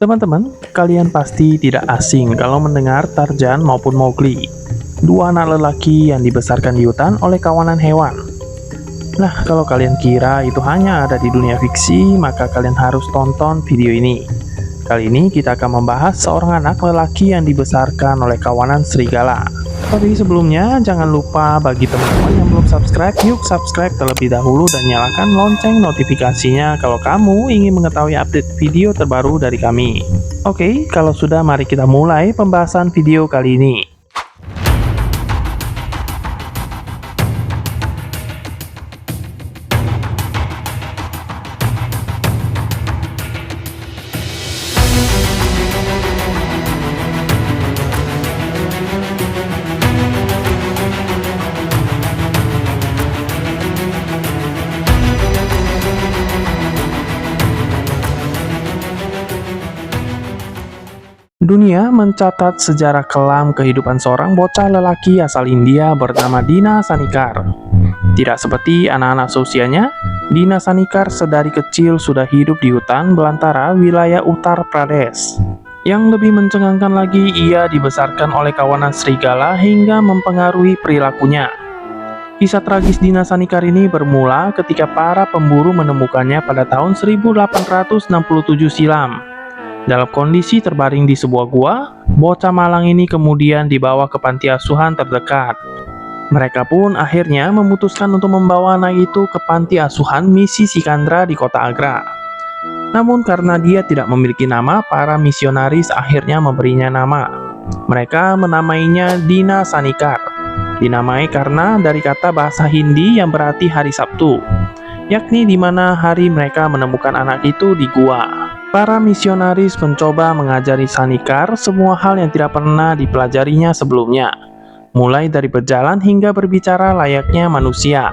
Teman-teman, kalian pasti tidak asing kalau mendengar Tarzan maupun Mowgli, dua anak lelaki yang dibesarkan di hutan oleh kawanan hewan. Nah, kalau kalian kira itu hanya ada di dunia fiksi, maka kalian harus tonton video ini. Kali ini kita akan membahas seorang anak lelaki yang dibesarkan oleh kawanan serigala. Tapi sebelumnya, jangan lupa bagi teman-teman yang belum subscribe, yuk subscribe terlebih dahulu dan nyalakan lonceng notifikasinya kalau kamu ingin mengetahui update video terbaru dari kami. Oke, kalau sudah mari kita mulai pembahasan video kali ini. Dunia mencatat sejarah kelam kehidupan seorang bocah lelaki asal India bernama Dina Sanikar. Tidak seperti anak-anak seusianya, Dina Sanikar sedari kecil sudah hidup di hutan belantara wilayah Uttar Pradesh. Yang lebih mencengangkan lagi, ia dibesarkan oleh kawanan serigala hingga mempengaruhi perilakunya. Kisah tragis Dina Sanikar ini bermula ketika para pemburu menemukannya pada tahun 1867 silam. Dalam kondisi terbaring di sebuah gua, bocah malang ini kemudian dibawa ke panti asuhan terdekat. Mereka pun akhirnya memutuskan untuk membawa anak itu ke panti asuhan Misi Sikandra di kota Agra. Namun karena dia tidak memiliki nama, para misionaris akhirnya memberinya nama. Mereka menamainya Dina Sanikar. Dinamai karena dari kata bahasa Hindi yang berarti hari Sabtu, yakni di mana hari mereka menemukan anak itu di gua. Para misionaris mencoba mengajari Sanikar semua hal yang tidak pernah dipelajarinya sebelumnya, mulai dari berjalan hingga berbicara layaknya manusia.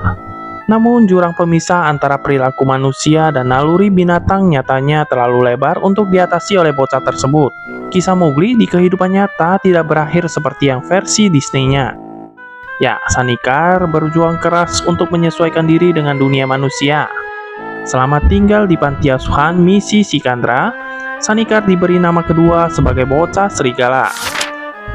Namun jurang pemisah antara perilaku manusia dan naluri binatang nyatanya terlalu lebar untuk diatasi oleh bocah tersebut. Kisah Mowgli di kehidupan nyata tidak berakhir seperti yang versi Disney-nya. Ya, Sanikar berjuang keras untuk menyesuaikan diri dengan dunia manusia. Selama tinggal di panti asuhan Misi Sikandra, Sanikar diberi nama kedua sebagai bocah serigala.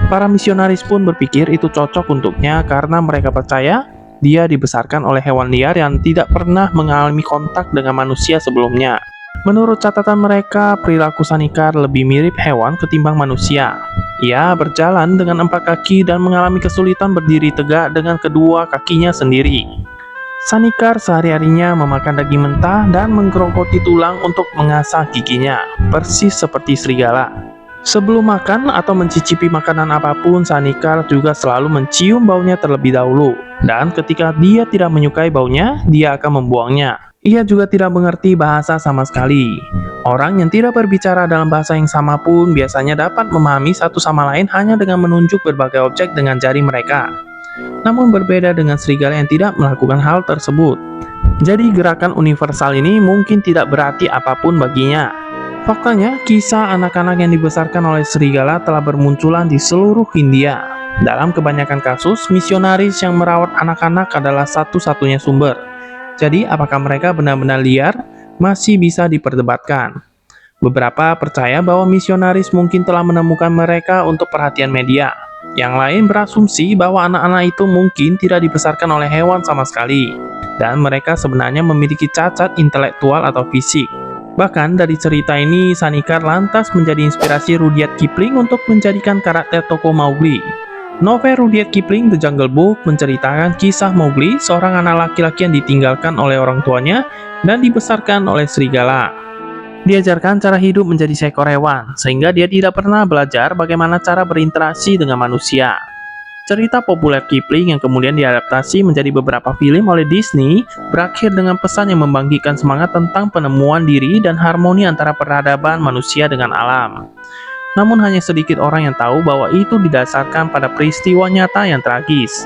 Para misionaris pun berpikir itu cocok untuknya karena mereka percaya dia dibesarkan oleh hewan liar yang tidak pernah mengalami kontak dengan manusia sebelumnya. Menurut catatan mereka, perilaku Sanikar lebih mirip hewan ketimbang manusia. Ia berjalan dengan 4 kaki dan mengalami kesulitan berdiri tegak dengan kedua kakinya sendiri. Sanikar sehari-harinya memakan daging mentah dan menggerogoti tulang untuk mengasah giginya, persis seperti serigala. Sebelum makan atau mencicipi makanan apapun, Sanikar juga selalu mencium baunya terlebih dahulu. Dan ketika dia tidak menyukai baunya, dia akan membuangnya. Ia juga tidak mengerti bahasa sama sekali. Orang yang tidak berbicara dalam bahasa yang sama pun biasanya dapat memahami satu sama lain hanya dengan menunjuk berbagai objek dengan jari mereka. Namun berbeda dengan serigala yang tidak melakukan hal tersebut. Jadi gerakan universal ini mungkin tidak berarti apapun baginya. Faktanya, kisah anak-anak yang dibesarkan oleh serigala telah bermunculan di seluruh Hindia. Dalam kebanyakan kasus, misionaris yang merawat anak-anak adalah satu-satunya sumber. Jadi apakah mereka benar-benar liar? Masih bisa diperdebatkan. Beberapa percaya bahwa misionaris mungkin telah menemukan mereka untuk perhatian media. Yang lain berasumsi bahwa anak-anak itu mungkin tidak dibesarkan oleh hewan sama sekali, dan mereka sebenarnya memiliki cacat intelektual atau fisik. Bahkan dari cerita ini, Sanikar lantas menjadi inspirasi Rudyard Kipling untuk menjadikan karakter tokoh Mowgli. Novel Rudyard Kipling The Jungle Book menceritakan kisah Mowgli, seorang anak laki-laki yang ditinggalkan oleh orang tuanya dan dibesarkan oleh serigala. Diajarkan cara hidup menjadi seekor hewan, sehingga dia tidak pernah belajar bagaimana cara berinteraksi dengan manusia. Cerita populer Kipling yang kemudian diadaptasi menjadi beberapa film oleh Disney, berakhir dengan pesan yang membangkitkan semangat tentang penemuan diri dan harmoni antara peradaban manusia dengan alam. Namun hanya sedikit orang yang tahu bahwa itu didasarkan pada peristiwa nyata yang tragis.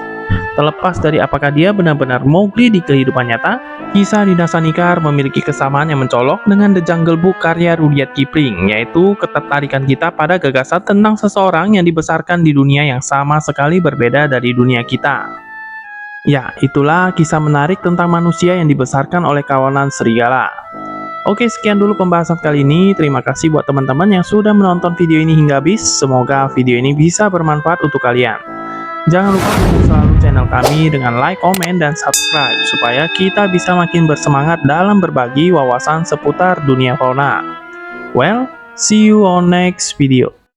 Terlepas dari apakah dia benar-benar Mowgli di kehidupan nyata, kisah Dina Sanikar memiliki kesamaan yang mencolok dengan The Jungle Book karya Rudyard Kipling, yaitu ketertarikan kita pada gagasan tentang seseorang yang dibesarkan di dunia yang sama sekali berbeda dari dunia kita. Ya, itulah kisah menarik tentang manusia yang dibesarkan oleh kawanan serigala. Oke, sekian dulu pembahasan kali ini. Terima kasih buat teman-teman yang sudah menonton video ini hingga habis. Semoga video ini bisa bermanfaat untuk kalian. Jangan lupa dukung selalu channel kami dengan like, komen, dan subscribe supaya kita bisa makin bersemangat dalam berbagi wawasan seputar dunia fauna. Well, see you on next video.